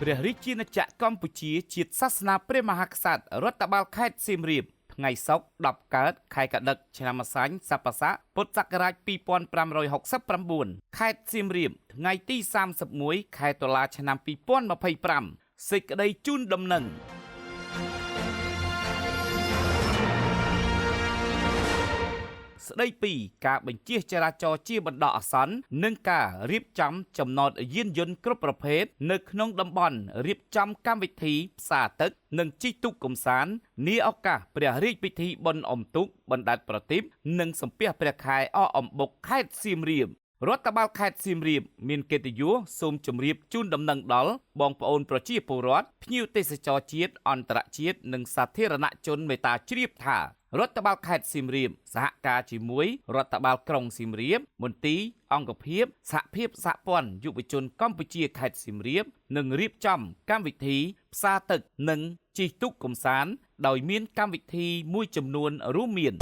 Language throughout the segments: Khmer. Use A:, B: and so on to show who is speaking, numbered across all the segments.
A: ព្រះរាជាណាចក្រកម្ពុជាជាតិសាសនាព្រះមហាក្សត្ររដ្ឋបាលខេត្តសៀមរាបថ្ងៃសុក្រ10កើតខែកដឹកឆ្នាំម្សាញ់សប្បស័កពុទ្ធសករាជ2569ខេត្តសៀមរាបថ្ងៃទី31ខែតុលាឆ្នាំ2025សេចក្តីជូនដំណឹងស្ដីពីការបញ្ជាចរាចរណ៍ជាបណ្ដោះអាសន្ននិងការរៀបចំចំណតយានយន្តគ្រប់ប្រភេទនៅក្នុងតំបន់រៀបចំកម្មវិធីផ្សារទឹកនិងជិះទូកកម្សាន្តនាឱកាសព្រះរាជពិធីបុណ្យអុំទូកបណ្ដែតប្រទីបនិងសំពះព្រះខែអកអំបុកខេត្តសៀមរាបរដ្ឋបាលខេត្តសៀមរាបមានកិត្តិយសសូមជម្រាបជូនដំណឹងដល់បងប្អូនប្រជាពលរដ្ឋភ្ញៀវទេសចរជាតិអន្តរជាតិនិងសាធារណជនមេត្តាជ្រាបថារដ្ឋបាលខេត្តសៀមរាបសហការជាមួយរដ្ឋបាលក្រុងសៀមរាបមន្ទីរអង្គភាពសហភាពសហព័ន្ធយុវជនកម្ពុជាខេត្តសៀមរាបនឹងរៀបចំកម្មវិធីផ្សារទឹកនិងជិះទូកកម្សាន្តដោយមានកម្មវិធីមួយចំនួនរួមមាន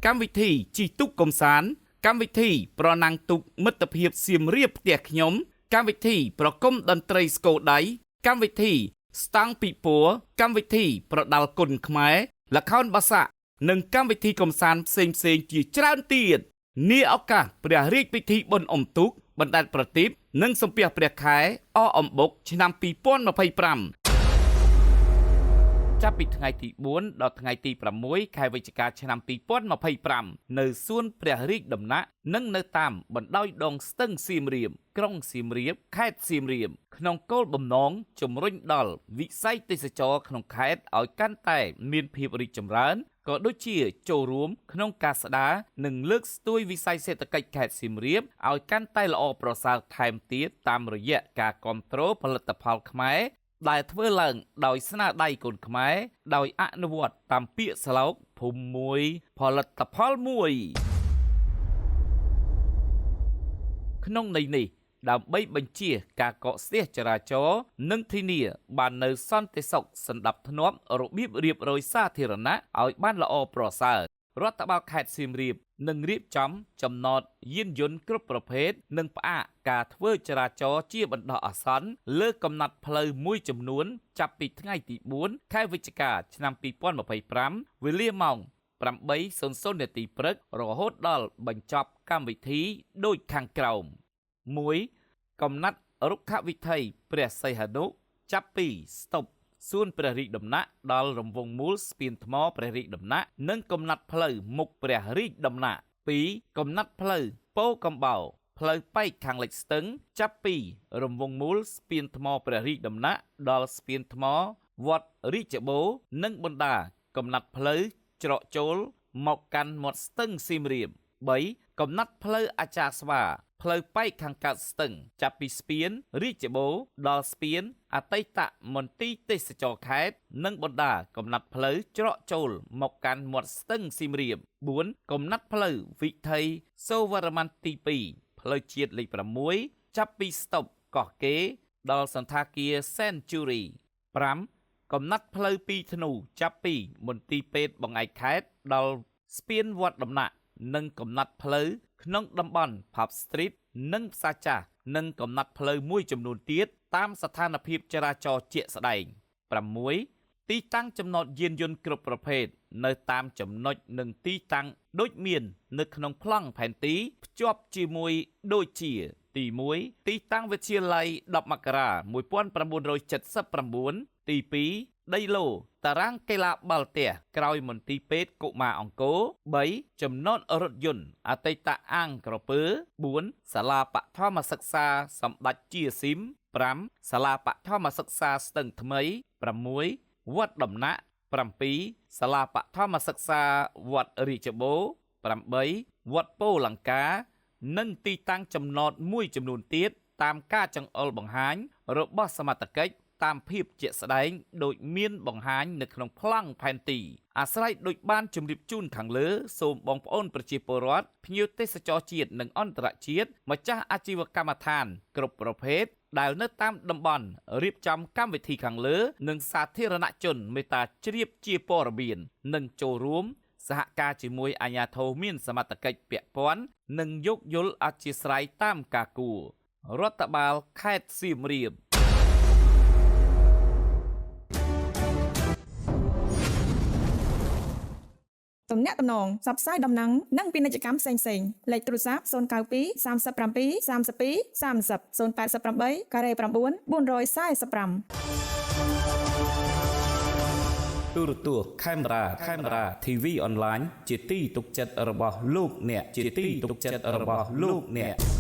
A: កម្មវិធីជិះទូកកម្សាន្តកម្មវិធីប្រណាំងទូកមិត្តភាពសៀមរាបផ្ទះខ្ញុំកម្មវិធីប្រគំតន្ត្រីស្គរដៃកម្មវិធីស្តង់ពិព័រណ៍កម្មវិធីប្រដាល់គុនខ្មែរល្ខោនបាសាក់និងកម្មវិធីកម្សាន្តផ្សេងជាច្រើនទៀតនាឱកាសព្រះរាជពិធីបុណ្យអុំទូកបណ្ដែតប្រទីបនិងសំពះព្រះខែអកអំបុកឆ្នាំ2025ចាប់ពីថ្ងៃទី4ដល់ថ្ងៃទី6ខែវិច្ឆិកាឆ្នាំ2025នៅសួនព្រះរាជដំណាក់និងនៅតាមបណ្ដោយដងស្ទឹងសៀមរាបក្រុងសៀមរាបខេត្តសៀមរាបក្នុងគោលបំណងជំរុញដល់វិស័យទេសចរណ៍ក្នុងខេត្តឲ្យកាន់តែមានភាពរីកចម្រើនក៏ដូចជាចូលរួមក្នុងការស្ដារនិងលើកស្ទួយវិស័យសេដ្ឋកិច្ចខេត្តសៀមរាបឲ្យកាន់តែល្អប្រសើរថែមទៀតតាមរយៈការគ្រប់គ្រងផលិតផលខ្មែរដែលធ្វើឡើងដោយស្នាដៃកូនខ្មែរដោយអនុវត្តតាមពាក្យស្លោកភូមិមួយផលិតផលមួយក្នុងន័យនេះដើម្បីបញ្ជាការកកស្ទះចរាចរណ៍និងធានាបាននៅសន្តិសុខសណ្ដាប់ធ្នាប់របៀបរៀបរយសាធារណៈឲ្យបានល្អប្រសើររដ្ឋបាលខេត្តសៀមរាបនឹងរៀបចំចំណតយានយន្តគ្រប់ប្រភេទនិងផ្អាកការធ្វើចរាចរណ៍ជាបណ្ដោះអាសន្នលើកំណត់ផ្លូវមួយចំនួនចាប់ពីថ្ងៃទី4ខែវិច្ឆិកាឆ្នាំ2025វេលាម៉ោង8:00នាទីព្រឹករហូតដល់បញ្ចប់កម្មវិធីដូចខាងក្រោម1កំណត់រុក្ខវិថីព្រះសីហនុចាប់ពីស្តុបសួនព្រះរាជដំណាក់ដល់រង្វង់មូលស្ពានថ្មព្រះរាជដំណាក់និងកំណត់ផ្លូវមុខព្រះរាជដំណាក់2កំណត់ផ្លូវពោធិ៍កំបោរផ្លូវប៉ែកខាងលិចស្ទឹងចាប់ពីរង្វង់មូលស្ពានថ្មព្រះរាជដំណាក់ដល់ស្ពានថ្មវត្តរាជបូរនិងបណ្ដាកំណត់ផ្លូវច្រកចូលមកកាន់មាត់ស្ទឹងសៀមរាប3កំណត់ផ្លូវអាចារ្យស្វាផ្លូវប៉ែកខាងកើតស្ទឹងចាប់ពីស្ពានរាជបូរដល់ស្ពានអតីតមន្ទីរទេសចរខេត្តនិងបណ្ដាកំណត់ផ្លូវច្រកចូលមកកាន់មាត់ស្ទឹងសៀមរាប4កំណត់ផ្លូវវិថីសូវរ្ម័នទី2ផ្លូវជាតិលេខ6ចាប់ពីស្តុបកោះកេរដល់សន្តាគារ Century 5កំណត់ផ្លូវពីធ្នូចាប់ពីមន្ទីរពេទ្យបង្អែកខេត្តដល់ស្ពានវត្តដំណាក់និងកំណត់ផ្លូវក្នុងតំបន់ Pub Street និងផ្សារចាស់និងកំណត់ផ្លូវមួយចំនួនទៀតតាមស្ថានភាពចរាចរណ៍ជាក់ស្ដែង6ទីតាំងចំណតយានយន្តគ្រប់ប្រភេទនៅតាមចំណុចនិងទីតាំងដូចមាននៅក្នុងប្លង់ផែនទីភ្ជាប់ជាមួយដូចជាទី1ទីតាំងវិទ្យាល័យ10មករា1979ទី2ដីឡូតារាងកីឡាបាល់ទះក្រោយមន្ទីរពេទ្យកុមារអង្គរ3ចំណតរថយន្តអតីតអាងក្រពើ4សាលាបឋមសិក្សាសម្ដេចជាស៊ីម5សាលាបឋមសិក្សាស្ទឹងថ្មី6វត្តដំណាក់7សាលាបឋមសិក្សាវត្តរាជបូរ8វត្តពោធិ៍លង្កានិងទីតាំងចំណតមួយចំនួនទៀតតាមការចង្អុលបង្ហាញរបស់សមត្ថកិច្ចតាមភាពជាក់ស្ដែងដូចមានបង្ហាញនៅក្នុងប្លង់ផែនទីអាស្រ័យដូចបានជម្រាបជូនខាងលើសូមបងប្អូនប្រជាពលរដ្ឋភ្ញៀវទេសចរជាតិនិងអន្តរជាតិម្ចាស់អាជីវកម្មដ្ឋានគ្រប់ប្រភេទដែលនៅតាមតំបន់រៀបចំកម្មវិធីខាងលើនិងសាធារណជនមេត្តាជ្រាបជាព័ត៌មាននិងចូលរួមសហការជាមួយអាជ្ញាធរមានសមត្ថកិច្ចពាក់ព័ន្ធនិងយោគយល់អធ្យាស្រ័យតាមការគួរ រដ្ឋបាលខេត្តសៀមរាប
B: ទំនាក់ទំនងផ្សព្វផ្សាយដំណឹងនិងពាណិជ្ជកម្មផ្សេងៗលេខទូរស័ព្ទ092 37 32 30 088 9 445
A: ទូរទស្សន៍ខេមរ៉ា TV អនឡាញជាទីទុកចិត្តរបស់លោកអ្នក